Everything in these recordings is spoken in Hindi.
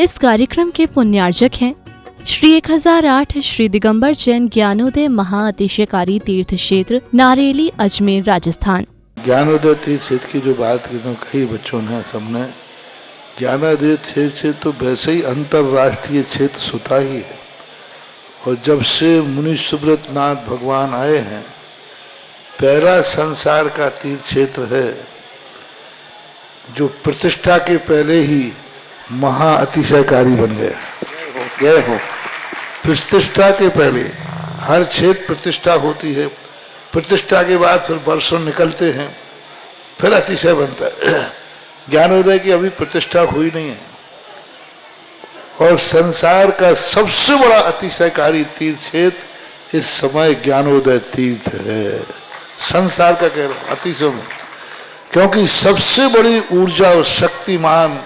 इस कार्यक्रम के पुण्यार्जक हैं श्री 1008 श्री दिगंबर जैन ज्ञानोदय महाअतिशयकारी तीर्थ क्षेत्र नारेली अजमेर राजस्थान। ज्ञानोदय तीर्थ क्षेत्र की जो बात कही बच्चों ने सबने, ज्ञानोदय क्षेत्र तो वैसे ही अंतरराष्ट्रीय क्षेत्र सुता ही है। और जब से मुनि सुब्रत नाथ भगवान आए हैं, पहला संसार का तीर्थ क्षेत्र है जो प्रतिष्ठा के पहले ही महा अतिशयकारी बन गया। प्रतिष्ठा के पहले हर क्षेत्र प्रतिष्ठा होती है, प्रतिष्ठा के बाद फिर वर्षों निकलते हैं, फिर अतिशय बनता है। ज्ञानोदय की अभी प्रतिष्ठा हुई नहीं है। और संसार का सबसे बड़ा अतिशयकारी तीर्थ क्षेत्र इस समय ज्ञानोदय तीर्थ है। संसार का कह रहा हूं अतिशय में, क्योंकि सबसे बड़ी ऊर्जा और शक्तिमान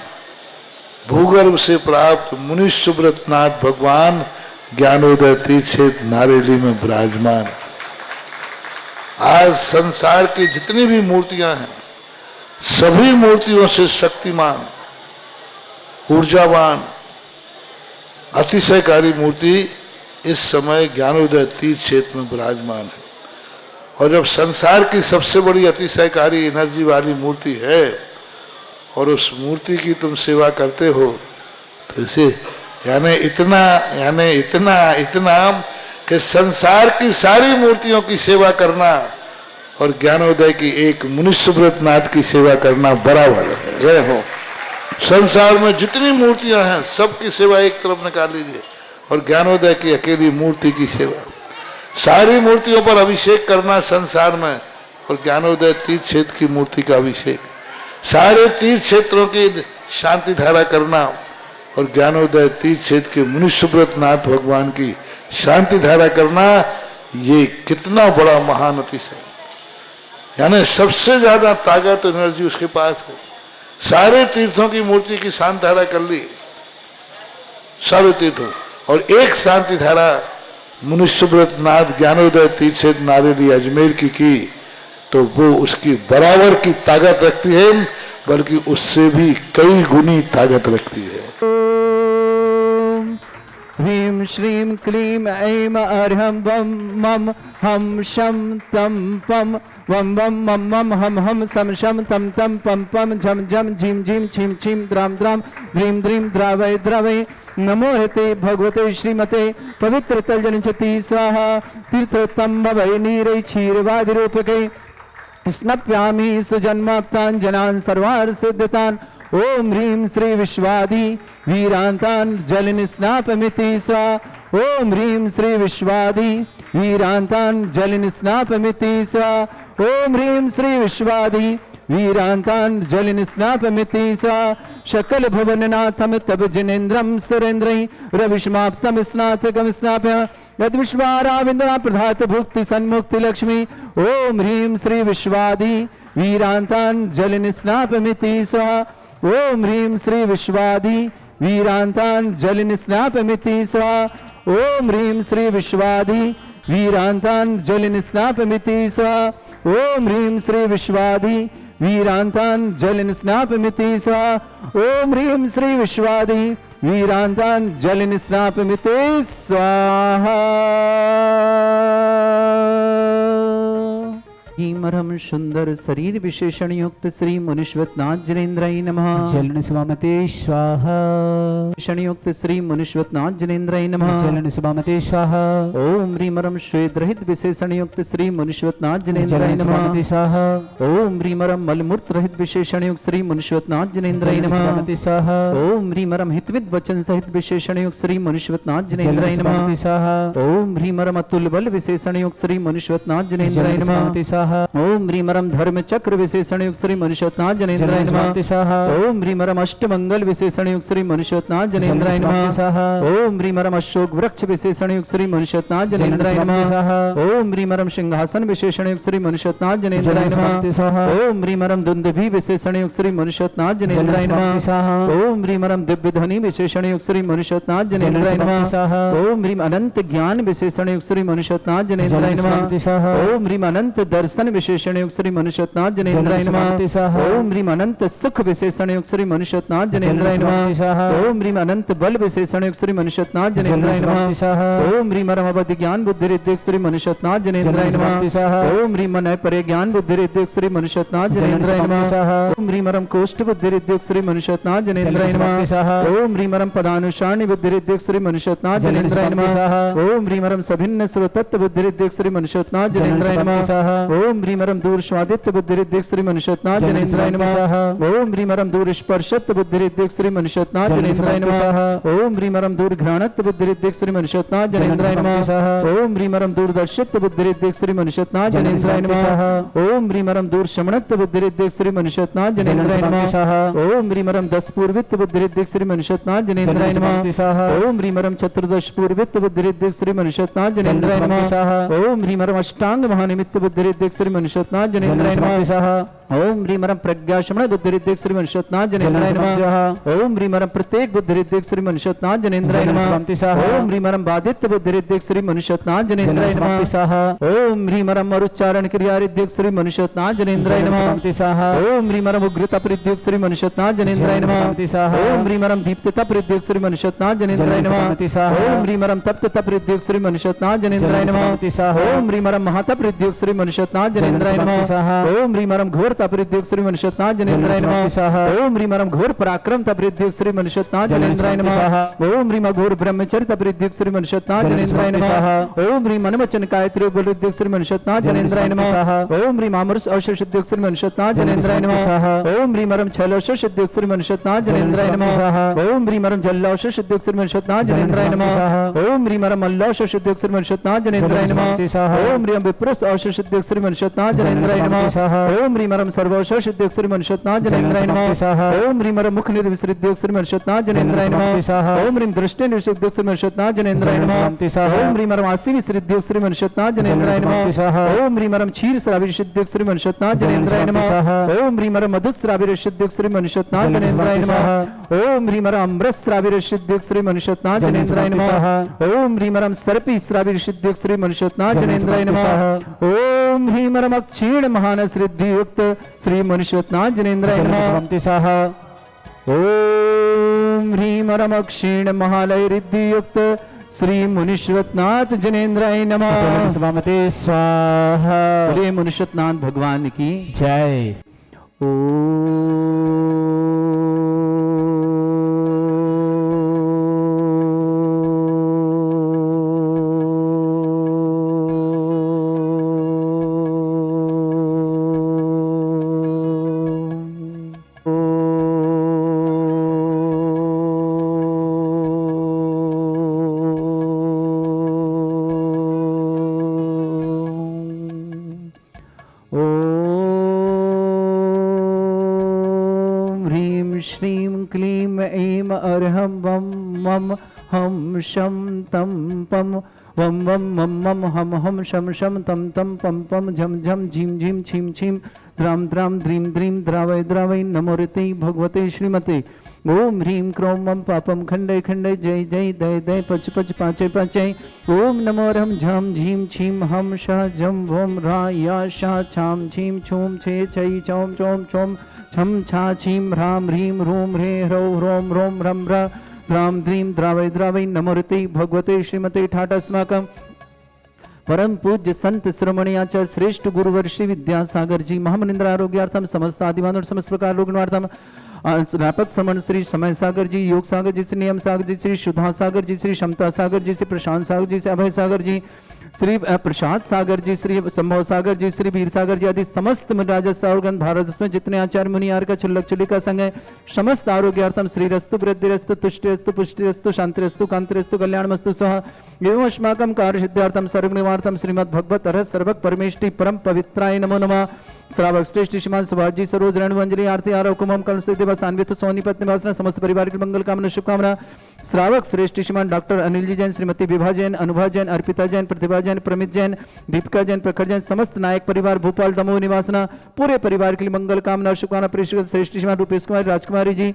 भूगर्भ से प्राप्त मुनि सुब्रत नाथ भगवान ज्ञानोदय तीर्थ क्षेत्र नारेली में विराजमान। आज संसार की जितनी भी मूर्तियां हैं, सभी मूर्तियों से शक्तिमान, ऊर्जावान, अतिशयकारी मूर्ति इस समय ज्ञानोदय तीर्थ क्षेत्र में विराजमान है। और जब संसार की सबसे बड़ी अतिशयकारी एनर्जी वाली मूर्ति है और उस मूर्ति की तुम सेवा करते हो, तो इसे यानी इतना कि संसार की सारी मूर्तियों की सेवा करना और ज्ञानोदय की एक मुनि सुब्रत नाथ की सेवा करना बराबर है। जय हो। संसार में जितनी मूर्तियां हैं सबकी सेवा एक तरफ निकाल लीजिए और ज्ञानोदय की अकेली मूर्ति की सेवा। सारी मूर्तियों पर अभिषेक करना संसार में और ज्ञानोदय तीर्थ क्षेत्र की मूर्ति का अभिषेक, सारे तीर्थ क्षेत्रों की शांति धारा करना और ज्ञानोदय तीर्थ क्षेत्र के मुनि सुब्रत नाथ भगवान की शांति धारा करना, ये कितना बड़ा महान अतिशय। यानी सबसे ज्यादा ताकत एनर्जी उसके पास है। सारे तीर्थों की मूर्ति की शांति धारा कर ली, सारे तीर्थों, और एक शांति धारा मुनि सुब्रत नाथ ज्ञानोदय तीर्थ क्षेत्र नारेली अजमेर की तो वो उसकी बराबर की ताकत रखती है, बल्कि उससे भी कई गुनी ताकत रखती है। ह्रीं श्रीं क्लीं ऐं अर्हं वं मं हम शं तं पं वं वं मं मं हम हम सम शम तम तम पम पम झम झम झीं झीं छीं छीं द्राम द्राम ह्रीं द्रीं द्रावय द्रवय। नमो हते भगवते श्रीमते पवित्र तलजनिचति स्वाहा। तीर्थोत्तम भवै नीरै क्षीरवादि रूपकै स्नप्यामि सुजन्माप्तान् जनान् सर्वार्थ सिद्धतान्। ओम ह्रीं श्री विश्वादि वीरांतान् जलिन स्नापमिति स्वाहा। ओम ह्रीं श्री विश्वादि वीरांतान् जलिन स्नापमिति स्वाहा। ओम ह्रीं श्री विश्वादि वीरांतान् जलिन स्नापमिति स्वाहा। शकल भुवननाथं तब जिनेन्द्रं सुरेन्द्रै रविष्माप्तं स्नातकं स्नाप्य यद्विश्वाराविंदना प्रधात भुक्ति सन्मुक्ति लक्ष्मी। ओम ह्रीं श्री विश्वादि वीरांतान् जलिन स्नापमिति स्वाहा। ओम ह्रीं श्री विश्वादि वीरांतान् जलिन स्नापमिति स्वाहा। ओम ह्रीं श्री विश्वादि वीरांतान् जलिन स्नापमिति स्वाहा। ओम ह्रीं श्री विश्वादि वीरांतान् जलिन स्नापमिति स्वाहा। ओम ह्रीं श्री विश्वादि वीरांतान् जलिन स्नापमिति स्वाहा। हीमरम सुंदर शरीर विशेषण युक्त श्री मुनीश्वत नाथ जिनेन्द्राय नमः। जलन स्वामते स्वाहा। विशेषण युक्त श्री मुनीश्वत नाथ जिनेन्द्राय नमः। जलन स्वामते स्वाहा। ओम ह्रीमरम श्वेत रहित विशेषण युक्त श्री मुनीश्वत नाथ जिनेन्द्राय नमः। स्वाहा। ओम ह्रीमरम मलमूत्र रहित विशेषण युक्त श्री मुनीश्वत नाथ जिनेन्द्राय नमः। स्वाहा। ओम ह्रीमरम हितविद वचन सहित विशेषण युक्त श्री मुनीश्वत नाथ जिनेन्द्राय नमः। स्वाहा। ओम ह्रीमरम अतुल बल विशेषण युक्त श्री मुनीश्वत नाथ जिनेन्द्राय नमः। ओम ह्रीमरम धर्म चक्र विशेषण युक्त श्री मनुष्योत नाथ जनेन्द्राय नमः। ओम ह्रीमरम अष्टमंगल विशेषण युक्त श्री मनुष्योत नाथ जनेन्द्राय नमः। ओम ह्रीमरम अशोक वृक्ष विशेषण युक्त श्री मनुष्योत नाथ जनेन्द्राय नमः। ओम ह्रीमरम सिंहासन विशेषण युक्त श्री मनुष्योत नाथ जनेन्द्राय नमः। ओम ह्रीमरम दुंदुभि विशेषण युक्त श्री मनुष्योत नाथ जनेन्द्राय नमः। ओम ह्रीमरम दिव्य ध्वनि विशेषण युक्त श्री मनुष्योत नाथ जनेन्द्राय नमः। ओम ह्रीम अनंत ज्ञान विशेषण युक्त श्री मनुष्योत नाथ जनेन्द्राय नमः। ओम ह्रीम अनंत दर्शन विशेषण युक्त श्री मनुष्यनाथ जनेन्द्राय नमः। ओम ह्रीम अनंत सुख विशेषण युक्त श्री मनुष्यनाथ जनेन्द्राय नमः। ओम ह्रीम अनंत बल विशेषण युक्त श्री मनुष्यनाथ जनेन्द्राय नमः। ओम ह्रीम अवधि ज्ञान बुद्धि रिद्धिक श्री मनुष्यनाथ जनेन्द्राय नमः। ओम ह्रीम नय परे ज्ञान बुद्धि रिद्धिक श्री मनुष्यनाथ जनेन्द्राय नमः। ओम ह्रीम कोष्ठ बुद्धि रिद्धिक श्री मनुष्यनाथ जनेन्द्राय नमः। ओम ह्रीम पदानुसारणी बुद्धि रिद्धिक श्री मनुष्यनाथ जनेन्द्राय नमः। ओम ह्रीम सभिन्न सर्वतत्व बुद्धि रिद्धिक श्री मनुष्यनाथ जनेन्द्राय नमः। ओम ह्रीम दूर स्वादित्य बुद्धि रिद्धिक श्री मनुष्यनाथ जनेन्द्राय नमः। ओम ह्रीम दूर स्पर्शत्व बुद्धि रिद्धिक श्री मनुष्यनाथ जनेन्द्राय नमः। ओम ह्रीम दूर घ्राणत्व बुद्धि रिद्धिक श्री मनुष्यनाथ जनेन्द्राय नमः। ओम ह्रीम दूरदर्शित्व बुद्धि रिद्धिक श्री मनुष्यनाथ जनेन्द्राय नमः। ओम ह्रीम दूर श्रवणत्व बुद्धि रिद्धिक श्री मनुष्यनाथ जनेन्द्राय नमः। ओम ह्रीम 10 पूर्वित्व बुद्धि रिद्धिक श्री मनुष्यनाथ जनेन्द्राय नमः। ओम ह्रीम चतुर्दश पूर्वित्व बुद्धि रिद्धिक श्री मनुष्यनाथ जनेन्द्राय नमः। ओम ह्रीम अष्टांग महानिमित्त बुद्धि रिद्धिक श्री मनुष्यनाथ जनेन्द्राय नमः। ओम ह्रीम प्रज्ञा शमन बुद्धि रिद्धिक श्री मनुष्यनाथ जनेन्द्राय नमः। ओम ह्रीम प्रत्येक बुद्धि रिद्धिक श्री मनुष्यनाथ जनेन्द्राय नमः। ओम ह्रीम बाधित्य बुद्धि रिद्धिक श्री मनुष्यनाथ जनेन्द्राय नमः। ओम ह्रीम उच्चारण क्रिया रिद्धिक श्री मनुष्यनाथ जनेन्द्राय नमः। ओम ह्रीम उग्रता रिद्धिक श्री मनुष्यनाथ जनेन्द्राय नमः। ओम ह्रीम दीप्तता रिद्धिक श्री मनुष्यनाथ जनेन्द्राय नमः। ओम ह्रीम तप्तता रिद्धिक श्री मनुष्यनाथ जनेन्द्राय नमः। ओम ह्रीम महातप रिद्धिक श्री मनुष्यनाथ जनेन्द्राय नमः। ओम ह्रीम घोर तप रिद्धिक श्री मनुष्यनाथ जनेन्द्राय नमः। ओम ह्रीम घोर पराक्रम तप रिद्धिक श्री मनुष्यनाथ जनेन्द्राय नमः। ओम ह्रीम घोर ब्रह्मचर्य तप रिद्धिक श्री मनुष्यनाथ जनेन्द्राय नमः। ओम ह्रीम अनुवचन गायत्री बल रिद्धिक श्री मनुष्यनाथ जनेन्द्राय नमः। ओम ह्रीम अमृत अवशेष रिद्धिक श्री मनुष्यनाथ जनेन्द्राय नमः। ओम ह्रीम छलौशेष रिद्धिक श्री मनुष्यनाथ जनेन्द्राय नमः। ओम ह्रीम जल्लौशेष रिद्धिक श्री मनुष्यनाथ जनेन्द्राय नमः। ओम ह्रीम मल्लौशेष रिद्धिक श्री मनुष्यनाथ जनेन्द्राय नमः। ओम ह्रीम विप्रुष अवशेष रिद्धिक श्री मनुष्यनाथ जनेन्द्राय नमः। ओम ह्रीम सर्वौशेष रिद्धिक श्री मनुष्यनाथ जनेन्द्राय नमः। ओम ह्रीम मुख निर्विसृद्धिक श्री मनुष्यनाथ जनेन्द्राय नमः। ओम ह्रीम दृष्टि निर्विसृद्धिक श्री मनुष्यनाथ जनेन्द्राय नमः। ओम ह्रीम आसी विसृद्धिक श्री मनुष्यनाथ जनेन्द्राय नमः। ओम ह्रीम क्षीर श्रावी सिद्धिक श्री मनुष्यनाथ जनेन्द्राय नमः। ओम ह्रीम मधु श्रावी सिद्धिक श्री मनुष्यनाथ जनेन्द्राय नमः। ओम ह्रीम अमृत श्रावी सिद्धिक श्री मनुष्यनाथ जनेन्द्राय नमः। ओम ह्रीम सर्पी श्रावी सिद्धिक श्री मनुष्यनाथ जनेन्द्राय नमः। ओम ह्रीम क्षीण महान सिद्धि युक्त श्री मनुष्यनाथ जनेन्द्राय नमः। ओम ह्रीम क्षीण महालय रिद्धि युक्त श्री मनुष्यनाथ जनेन्द्राय नमः। स्वामते स्वाहा। बोले मनुष्यनाथ भगवान की जय। हम शम तम पम वम वम मम मम हम शम शम तम तम पम पम झम झम झीम झीम छीम छीम द्राम द्राम द्रीम द्रीम द्रावय द्रावय नमोरते भगवते श्रीमते। ओम ह्रीम क्रोम मम पापम खंडे खंडे जय जय दय दय पच पच पाचे पाचे। ओम नमो रम झम झीम छीम हम शाह झम भोम रा या शाह छाम छीम छूम छे छई चौम चौम चौम छम छा छीम राम ह्रीम रूम ह्रे ह्रौ ह्रोम रोम रम रा द्राम द्रीम द्रावय द्रावय नमोरते भगवते श्रीमते ठाटस्माकम। परम पूज्य संत श्रमणीयाचार्य श्रेष्ठ गुरुवर श्री विद्यासागर जी महामनिंद्र आरोग्यार्थम समस्त आदिमानव समस्त प्रकार रोग निवार्थम व्यापक समन श्री समय सागर जी, योग सागर जी, श्री नियम सागर जी, श्री सुधा सागर जी, श्री क्षमता सागर जी, श्री प्रशांत सागर जी, श्री अभय सागर जी, श्री प्रसाद सागर जी, श्री संभव सागर जी, श्री वीर सागर जी आदि समस्त राजस्व और भारत में जितने आचार्य मुनि आर का छुल्लक छुली का संग है समस्त आरोग्यार्थम श्री रस्तु वृद्धि रस्तु तुष्टि रस्तु पुष्टि रस्तु शांति रस्तु कांति रस्तु कल्याण मस्तु सह एवं अस्माकं कार्य सिद्धार्थम सर्वनिवार्थम श्रीमद् भगवत हर सर्वक परमेष्टि परम पवित्राय नमो नमः। श्रावक श्रेष्ठ श्रीमान सुभाषजी सरोज रणवंजली आरती आरव कुमम कल से दिवस अन्वित सोनीपत निवासना समस्त परिवार की मंगल कामना शुभकामना। श्रावक श्रेष्ठ श्रीमान डॉक्टर अनिल जी जैन, श्रीमती विभा जैन, अनुभा जैन, अर्पिता जैन, प्रतिभा जैन, प्रमित जैन, दीपिका जैन, प्रखर जैन, समस्त नायक परिवार भोपाल दमोह निवासना पूरे परिवार के लिए मंगल कामना शुभकामना। प्रेषित श्रेष्ठ श्रीमान रूपेश कुमार, राजकुमारी जी,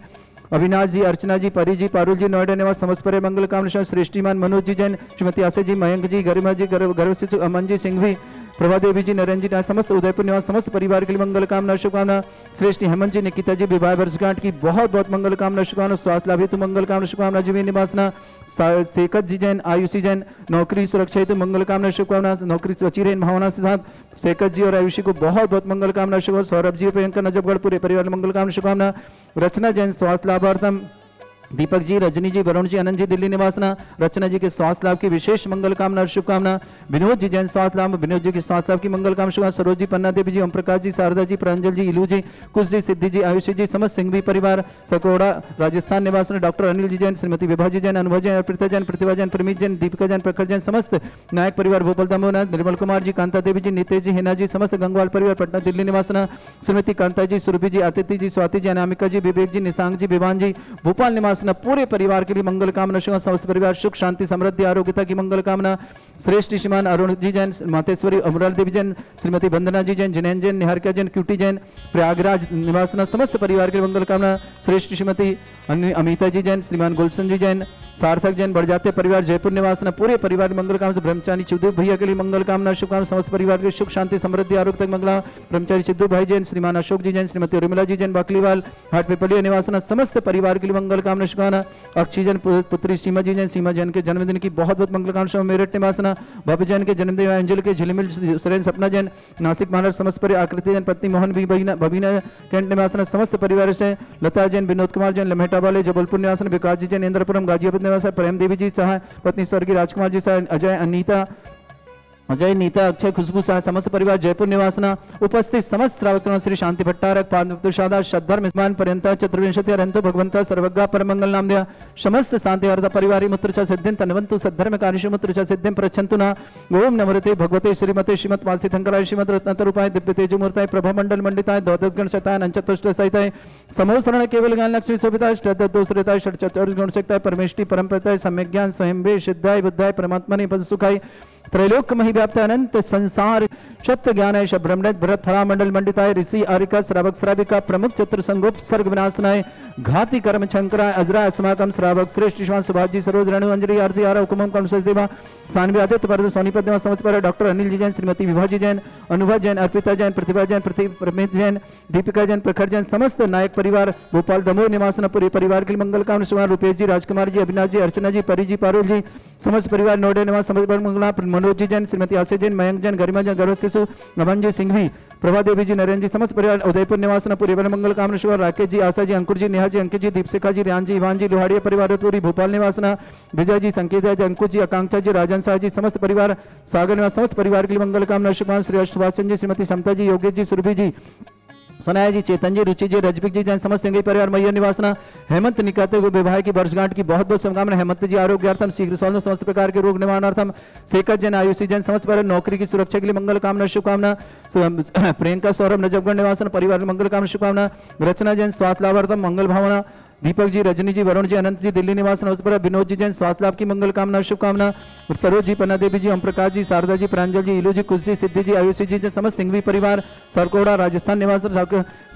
अविनाश जी, अर्चना जी, परी जी, पारुल जी, नोएडा निवास समस्त पर मंगल कामना। श्रेष्ठीमान मनोज जी जैन, श्रीमती आशा जी, मयंक जी, गरिमा जी, गर्भ से अमन जी, सिंघवी, प्रभा देवी जी, नरेंद्र जी, समस्त उदयपुर निवास समस्त परिवार के लिए मंगल कामना शुभकामना। श्रेष्ठ हेमंत जी, निकिता जी, विवाह वर्षगांठ की बहुत बहुत मंगल कामना शुभकामना। स्वास्थ्य लाभ हेतु मंगल कामना शुभकामना। जीवन निवासना सेकत जी जैन, आयुषी जैन, नौकरी सुरक्षा हेतु मंगल कामना शुभकामना। नौकरी बची रहे भावना से साथ सेकत जी और आयुषी को बहुत बहुत मंगल कामना शुभ। सौरभ जी, प्रियंका नजफगढ़ पूरे परिवार मंगल कामना शुभकामना। रचना जैन, स्वास्थ्य लाभार्थम। दीपक जी, रजनी जी, वरुण जी, अनंत जी, दिल्ली निवासना। रचना जी के स्वास्थ्य लाभ की विशेष मंगल कामना और शुभकामना। विनोद जी जैन, स्वास्थ्य लाभ, विनोद जी के स्वास्थ्य लाभ की मंगल कामना शुभकामना। सरोज जी, पन्ना देवी जी, ओम प्रकाश जी, शारदा जी, प्रांजल जी, इलू जी, कुश जी, सिद्धि जी, आयुषी जी, समस्त सिंघवी परिवार सकोड़ा राजस्थान निवासना। डॉक्टर अनिल जी जैन, श्रीमती विभा जी जैन, अनुभव जैन, अर्पिता जैन, प्रतिभा जैन, प्रमीत जैन, दीपिका जैन, प्रखर जैन, समस्त नायक परिवार भोपाल दमोनाथ, निर्मल कुमार जी, कांता देवी जी, नितेश जी, हिना जी, समस्त गंगवाल परिवार पटना दिल्ली निवासना। श्रीमती कांता जी, सुरभि जी, आतिथि जी, स्वाति जी, अनामिका जी, विवेक जी, निशांक जी, विवान जी, भोपाल निवासना। पूरे परिवार के लिए मंगल कामना शुभ। समस्त परिवार सुख शांति समृद्धि आरोग्यता की मंगल कामना। श्रेष्ठ श्रीमान अरुण जी जैन, मातेश्वरी अमराल देवी जैन, श्रीमती वंदना जी जैन, जिनैन जैन, निहारिका जैन, क्यूटी जैन, प्रयागराज निवासना। समस्त परिवार के लिए मंगल कामना। श्रेष्ठ श्रीमती अमिता जी जैन, श्रीमान गुलशन जी जैन, सार्थक जैन, बढ़ परिवार जयपुर निवासना। पूरे परिवार मंगल कामना। ब्रह्मचारी चिद्दू भैया के लिए मंगल कामना शुभकामना। समस्त परिवार के सुख शांति समृद्धि आरोग्य तक मंगला। ब्रह्मचारी चिद्दू भाई जैन, श्रीमान अशोक जी जैन, श्रीमती उर्मिला जी जैन, बाकलीवाल हाट पिपलिया निवासना। समस्त परिवार के लिए मंगल कामना शुभकामना। अक्षय पुत्री सीमा जी जैन, सीमा जैन के जन्मदिन की बहुत बहुत मंगल कामना। मेरठ निवासना। भव्य जैन के जन्मदिन, अंजल के झिलमिल, सुरेंद्र सपना जैन, नासिक महाराज, समस्त परिवार आकृति जैन, पत्नी मोहन भी बबीना कैंट निवासना। समस्त परिवार से लता जैन, विनोद कुमार जैन, लम्हेटा वाले जबलपुर निवासन। विकास जी जैन, इंद्रपुरम गाजियाबाद निवासन। प्रेम देवी जी सहाय, पत्नी स्वर्गीय राजकुमार जी सहाय, अजय नीता, अक्षय, खुशबू सहाय, समस्त परिवार जयपुर निवासना। उपस्थित समस्त श्रावकों श्री शांति भट्टारक पाद श्रद्धर्म स्मान पर्यंत चतुर्विंशति अरंतो भगवंता सर्वज्ञा परमंगल नाम दिया। समस्त शांति अर्ध परिवारी मुत्र सिद्धिं तन्वन्तु सद्धर्म कार्यशु मुत्र सिद्धिं प्रच्छन्तु न। ओम नमोते भगवते श्रीमते श्रीमत वासी शंकराय श्रीमत रत्नतरूपाय दिव्य तेजोमूर्ताय प्रभा मंडल मंडिताय द्वादश गण सताय अंचतुष्ट सहिताय समोसरण केवल ज्ञान लक्ष्मी शोभिताय श्रद्धा दोषरिताय षट्चतुर्थ गुण सकताय परमेष्टि परम प्रताय सम्यक ज्ञान स्वयं वे सिद्धाय बुद्धाय परमात्मने पद सुखाय त्रैलोक मही व्याप्त अनंत संसार सत्य ज्ञान है ब्रह्मण्य भरत फला मंडल मंडिताय ऋषि आरिका श्रावक श्राविका प्रमुख चतुर संगोप सर्ग विनाशनाय घाती कर्म शंकराय अजरा अस्माकम श्रावक श्रेष्ठ शिवान सुभाष जी सरोज रेणु अंजलि आरती आरा हुकुम कर्म सचदेवा सानवी आदित्य परद सोनीपत देवा समस्त पर डॉक्टर अनिल जी जैन, श्रीमती विभा जी जैन, अनुभव जैन, अर्पिता जैन, प्रतिभा जैन, प्रमित जैन, दीपिका जैन, प्रखर जैन, समस्त नायक परिवार भोपाल दमोह निवासना। पूरे परिवार के लिए मंगल कामना शुभ। रुपेश जी, राजकुमार जी, अविनाश जी, अर्चना जी, परी जी, पारुल जी, समस्त परिवार नोडे निवास समस्त मंगला। मनोज जी जैन, श्रीमती आशा जैन, मयंक जैन, गरिमा जैन, गर्भ शिशु नमन जी, सिंघवी, प्रभा देवी जी, नरेंद्र जी, समस्त परिवार उदयपुर निवासना। पूरे मंगल कामना शुभ। राकेश जी, आशा जी, अंकुर जी, नेहा जी, अंकित जी, दीपशिखा जी, रियान जी, इवान जी, लोहाड़िया परिवार पूरी भोपाल निवासना। विजय जी, संकेत जी, अंकुर जी, आकांक्षा जी, राजन शाह जी, समस्त परिवार सागर निवास। समस्त परिवार के लिए मंगल कामना शुभ। श्री सुभाष जी, श्रीमती समता जी, योगेश जी, सुरभि जी, सनाया जी, चेतन जी, रुचि जी, रजबिक जी जैन, समस्त सिंघी परिवार मैया निवासना। हेमंत निकाते को विवाह की वर्षगांठ की बहुत बहुत शुभकामना। हेमंत जी आरोग्यार्थम शीघ्र स्वास्थ्य समस्त प्रकार के रोग निवारणार्थम। शेखर जैन, आयुषी जैन, समस्त परिवार नौकरी की सुरक्षा के लिए मंगल कामना शुभकामना। प्रियंका सौरभ नजफगढ़ निवासन परिवार मंगल कामना शुभकामना। रचना जैन, स्वास्थ्य लाभार्थम मंगल भावना। दीपक जी, रजनी जी, वरुण जी, अनंत जी, दिल्ली निवास नमस्कार। विनोद जी जैन, स्वास्थ्य लाभ की मंगल कामना शुभकामना। सरोज जी, पन्ना देवी जी, ओम प्रकाश जी, शारदा जी, प्रांजल जी, इलू जी, कुश जी, सिद्धि जी, आयुषी जी, समस्त सिंघवी परिवार सरकोड़ा राजस्थान निवास।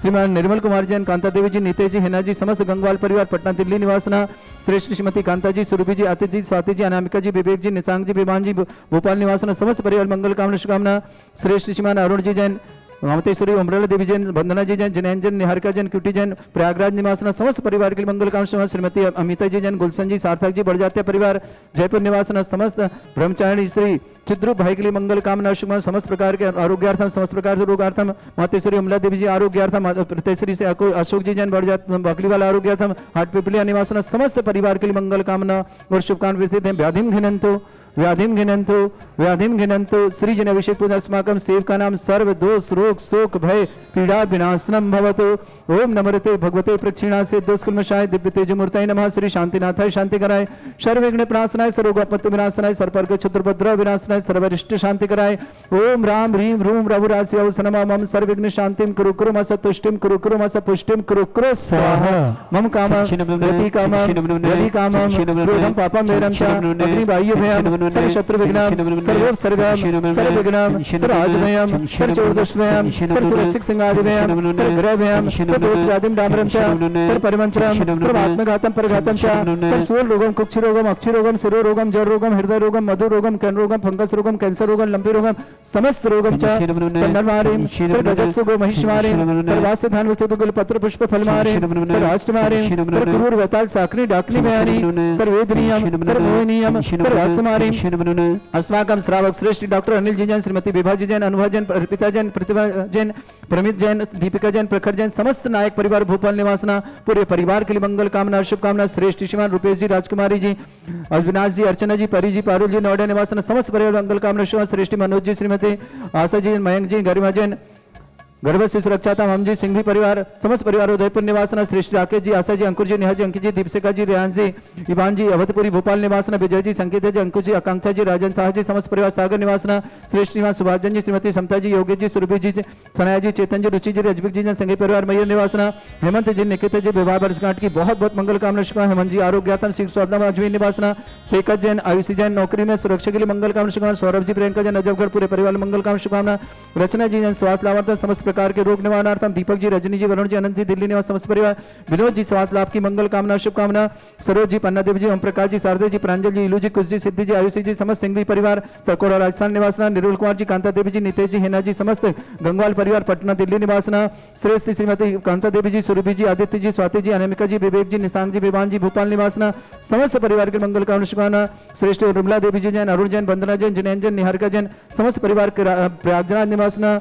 श्रीमान निर्मल कुमार जैन, कांता देवी जी, नितेश जी, हिना जी, समस्त गंगवाल परिवार पटना दिल्ली निवासना। श्रेष्ठ श्रीमती कांता जी, सुरभि जी, आतिथ्य जी, स्वाति जी, अनामिका जी, विवेक जी, निशांक जी, विमान जी, भोपाल निवासना। समस्त परिवार मंगल कामना शुभकामना। श्रेष्ठ श्रीमान अरुण जी जैन, मामतेश्वरी उमरेला देवी जैन, वंदना जी जैन, जिनैन जैन, निहारिका जैन, क्यूटी जैन, प्रयागराज निवासना। समस्त परिवार के लिए मंगल कामना। श्रीमती अमिता जी जैन, गुलशन जी, सार्थक जी, बढ़ जाते परिवार जयपुर निवासना। समस्त ब्रह्मचारिणी श्री चिद्रू भाई के लिए मंगल कामना शुभ। समस्त प्रकार के आरोग्यार्थम समस्त प्रकार से रोगार्थम। मातेश्वरी उमला देवी जी आरोग्यार्थम। प्रत्यश्री से अशोक जी जैन, बढ़ जाते बकलीवाल आरोग्यार्थम हाट पिपलिया निवासना। समस्त परिवार के लिए मंगल कामना और शुभकामना। व्याधिम घिनंतो व्याधिम घिनंतो व्याधिम घिनंतो सृजन अभिषेक पुनर्स्माकम सेव का नाम सर्व दोष रोग शोक भय पीड़ा विनाशनम भवतु। ओम नमोते भगवते प्रक्षिणा से दोषकुलमशाय दिव्य तेजमूर्तये नमः। श्री शांतिनाथाय शांति कराय, सर्वविघ्न प्रणाशनाय, सर्वोपत्ति विनाशनाय, सर्पर्क क्षुद्रभद्र विनाशनाय, सर्वरिष्ट शांति कराय। ओम राम ह्रीम रूम रघुरास्य अवसनमा मम सर्वविघ्न शांतिम कुरु कुरु मस तुष्टिम कुरु कुरु मस पुष्टिम कुरु कुरु स्वाहा। मम कामं यति कामं यदि कामं क्रोधं पापं वेरं च अग्नि बाह्य भयं सर्वशत्रुविघ्नं सर्वोपसर्गं सर्वविघ्नं सर्वाजनयं सर्वचोदशमयं सर्वसुरक्षिक सिंहादिवयं सर्वग्रहभयं सर्वदोषव्याधिं डामरं च सर्वपरिमन्त्रं सर्वात्मघातं परघातं च सर्वसूलरोगं कुक्षिरोगं अक्षिरोगं शिरोरोगं जड़रोगं हृदयरोगं मधुरोगं कर्णरोगं फंगस रोगं कैंसर रोगं लंपी रोगं समस्त रोगं च सर्वनरमारीं सर्वरजस्सुगो महिषमारीं सर्वास्य धानवस्तुगुल पत्र पुष्प फलमारीं सर्वाष्टमारीं सर्वक्रूर वताल साकरी डाकनी मयानी सर्ववेदनीयं सर्वमोहनीयं सर्वास्मारीं अस्माकं श्रावक श्रेष्ठ डॉक्टर अनिल जी जैन श्रीमती विभा जी जैन अनुभव जैन अर्पिता जैन प्रतिभा जैन प्रमित जैन दीपिका जैन प्रखर जैन समस्त नायक परिवार भोपाल निवासना पूरे परिवार के लिए मंगल कामना शुभकामना श्रेष्ठ श्रीमान रुपेश जी राजकुमारी जी अविनाश जी अर्चना जी परी जी पारुल जी नोएडा निवासना समस्त परिवार मंगल कामना शुभ श्रेष्ठ मनोज जी श्रीमती आशा जी मयंक जी गरिमा जैन गर्भ से सुरक्षा था हम जी सिंघवी परिवार समस्त परिवार उदयपुर निवासना श्रेष्ठ राकेश जी आशा जी अंकुर जी नेहा जी अंकित जी दीपशिका जी रेहान जी इवान जी अवधपुरी भोपाल निवासना विजय जी संकेत जी अंकुश जी आकांक्षा जी राजन शाह जी समस्त परिवार सागर निवासना श्रेष्ठ श्रीमान सुभाषजन जी श्रीमती समता जी योगेश जी सुरभि जी सनाया जी चेतन जी रुचि जी रजबिक जी संघी परिवार मयूर निवासना हेमंत जी निकिता जी विवाह वर्षगांठ की बहुत बहुत मंगल कामना शुभकामना हेमंत जी आरोग्यातम शीघ्र स्वास्थ्य अजमेर निवासना शेखर जैन आयुषी जैन नौकरी में सुरक्षा के लिए मंगल कामना शुभकामना सौरभ जी प्रियंका जैन अजबगढ़ पूरे परिवार मंगल कामना शुभकामना रचना जी जैन स्वास्थ्य लाभार्थम समस्त प्रकार के रोग निवारण दीपक जी रजनी जी वरुण जी अनंत जी दिल्ली निवास समस्त परिवार विनोद जी स्वास्थ्य लाभ की मंगल कामना शुभकामना सरोज जी पन्ना देव जी ओम प्रकाश जी शारदे जी प्रांजल जी इलू जी कुश जी सिद्धि जी आयुषी जी समस्त सिंघवी परिवार सरकोड़ा राजस्थान निवासना निरुल कुमार जी कांता देवी जी नितेश जी हिना जी समस्त गंगवाल परिवार पटना दिल्ली निवासना श्रेष्ठ श्रीमती कांता देवी जी सुरभि जी आदित्य जी स्वाति जी अनामिका जी विवेक जी निशांत जी विवान जी भोपाल निवासना समस्त परिवार के मंगल कामना शुभकामना श्रेष्ठ रुमला देवी जी जैन अरुण जैन वंदना जैन जिनेन जैन निहारिका जैन समस्त परिवार के प्रयागराज निवासना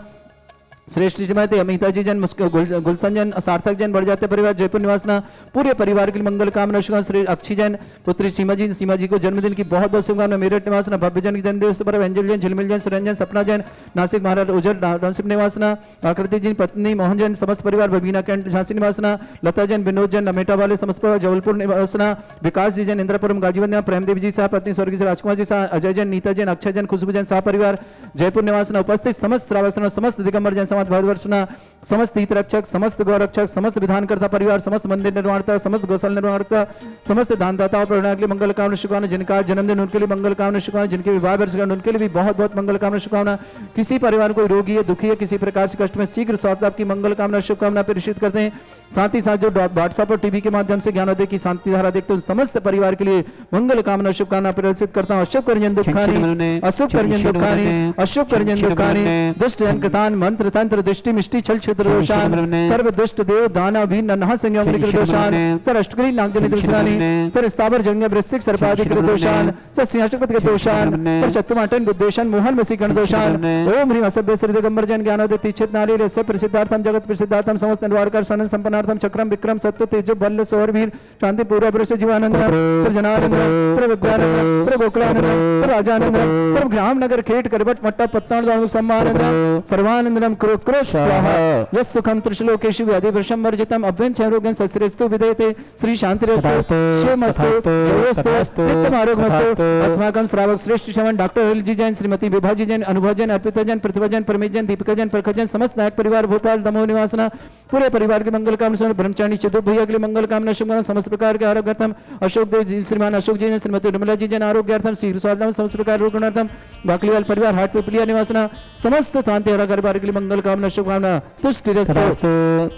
श्रेष्ठ श्रीमती अमिता जी जैन गुलशन जैन सार्थक जैन बढ़ जाते परिवार जयपुर निवासना पूरे परिवार के लिए मंगल कामना शुभकामना श्री अक्षी जैन पुत्री सीमा जी को जन्मदिन की बहुत बहुत शुभकामना मेरठ निवासना भव्य जन की जन्मदिवस पर एंजल जैन झिलमिल जैन सुरंजन सपना जैन नासिक महाराज उजर टाउनशिप निवासना आकृति जी पत्नी मोहन जैन समस्त परिवार बबीना कैंट झांसी निवासना लता जैन विनोद जैन लमेटा वाले समस्त परिवार जबलपुर निवासना विकास जी जैन इंद्रपुरम गाजीवंत प्रेमदेव जी शाह पत्नी स्वर्गीय श्री राजकुमार जी शाह अजय जैन नीता जैन अक्षय जैन खुशबू जैन शाह परिवार जयपुर निवासना उपस्थित समस्त श्रावक समस्त दिगंबर जैन समाज भारतवर्षना समस्त हित रक्षक समस्त गौरक्षक समस्त विधानकर्ता परिवार समस्त मंदिर निर्माणता समस्त गौशाला निर्माणता समस्त दानदाताओं पर के लिए मंगल कामना शुभकामना जिनका जन्मदिन उनके लिए मंगल कामना शुभकामना जिनके विवाह वर्षगांठ उनके लिए भी बहुत बहुत मंगल कामना शुभकामना किसी परिवार को रोगी है दुखी है किसी प्रकार से कष्ट में शीघ्र स्वास्थ्य लाभ की मंगल कामना शुभकामना प्रेषित करते हैं साथ ही साथ जो व्हाट्सएप और टीवी के माध्यम से ज्ञानोदय की शांति धारा देखते हैं समस्त परिवार के लिए मंगल कामना शुभकामना प्रेषित करता हूं अशुभ करजन दुखानी अशुभ करजन दुखानी अशुभ करजन दुखानी दुष्ट जन कृतान मंत्र तंत्र दृष्टि मिष्टि छल क्षेत्र दोषान सर्व दुष्ट देव दाना भी नन्हा संयम दोषान सर अष्टकरी नागजनी दुष्टानी सर स्थावर जंग वृश्चिक सर्पादि कृत दोषान सर सिंहासपत के दोषान सर शत्रुमाटन बुद्धेशन मोहन वसीकरण दोषान ओम ह्रीम असभ्य श्री दिगंबर जन ज्ञानोदय तीक्षित नारी रस प्रसिद्धार्थम जगत प्रसिद्धार्थम समस्त निवारकर सनन संपन्नार्थम चक्रम विक्रम सत्य तेजो बल्ल सौरवीर शांति पूर्व पुरुष जीवानंद सर जनानंद सर विज्ञानंद सर गोकुलानंद सर राजानंद सर ग्राम नगर खेट करबट मट्टा पत्तान दानु सम्मानंद सर्वानंदम क्रो क्रो स्वाहा यस सुखम त्रिशलोकेषु व्याधिवृषम वर्जितम अभ्यं चरोगं सस्रेस्तु विदेते श्री शांतिरेस्तु शिवमस्तु जयोस्तु नित्यम आरोग्यमस्तु अस्माकं श्रावक श्रेष्ठ श्रवण डॉक्टर अनिल जी जैन श्रीमती विभा जी जैन अनुभव जैन अर्पिता जैन प्रतिभा जैन प्रमित जैन दीपिका जैन प्रखर जैन समस्त नायक परिवार भोपाल दमोह निवासना पूरे परिवार के मंगल कामना ब्रह्मचारी चतुर भैया के लिए मंगल कामना शुभकामना समस्त प्रकार के आरोग्यार्थम अशोक देव जी श्रीमान अशोक जी श्रीमती निर्मला जी जैन आरोग्यार्थम शीघ्र स्वास्थ्य समस्त प्रकार रोगनार्थम बाकलीवाल परिवार हाट पिपलिया निवासना समस्त शांति हरा परिवार के लिए मंगल कामना शुभकामना तुष्टिरस्तु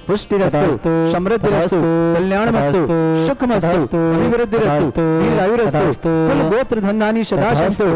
पुष्टिरस्तु समृद्धिरस्तु कल्याणमस्तु सुखमस्तु अभिवृद्धिरस्तु दीर्घायुरस्तु कुल गोत्र धनानि सदा शन्तु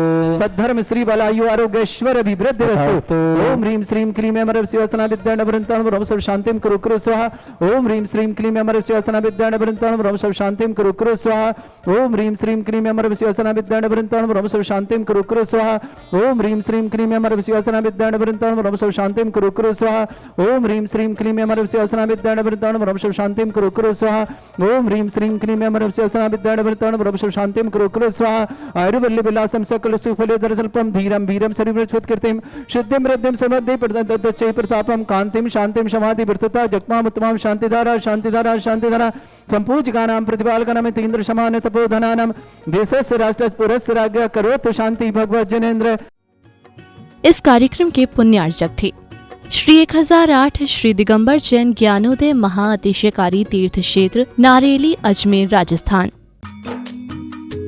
सद्धर्म श्री बलायु आरोग्यश्वर अभिवृद्धिरस्तु ओम ह्रीम श्रीम क्लीम अमर शिवसना विद्यानवृंतान ब्रह्म सब शांतिम कुरु कुरु स्वाहा ओम ह्रीम श्रीम क्लीम अमर शिवसना विद्यानवृंतान ब्रह्म सब शांतिम कुरु कुरु स्वाहा ओम ह्रीम श्रीम क्लीम अमर शिवसना विद्यानवृंतान ब्रह्म सब शांतिम कुरु कुरु स्वाहा ओम ह्रीम श्रीम क्लीम अमर शिवसना विद्यानवृंतान ब्रह्म सब शांतिम कुरु कुरु स्वाहा ओम ह्रीम श्रीम क्लीम अमर शिवसना विद्यानवृंतान ब्रह्म सब शांतिम कुरु कुरु स्वाहा ओम ह्रीम श्रीम क्लीम अमर शिवसना विद्यानवृंतान ब्रह्म सब शांतिम कुरु कुरु स्वाहा आयुर्वल्ली विलासम सकल सुफले दरसल्पम धीरम वीरम शरीरच्छुत कृतिम सिद्धिम वृद्धिम समृद्धि प्रदत्तचै प्रतापम कांतिम शांतिम समाधि वृत्तता जगमाम उत्तमाम शांतिधारा शांतिधारा शांतिधारा संपूजकानां प्रतिपालकानां तीन्द्र समान तपोधनानां देशस्य राष्ट्रस्य पुरस्य राज्ञ करोतु शांति भगवत जनेन्द्र। इस कार्यक्रम के पुण्यार्चक थे श्री 1008 श्री दिगंबर जैन ज्ञानोदय महाअतिशयकारी तीर्थ क्षेत्र नारेली अजमेर राजस्थान।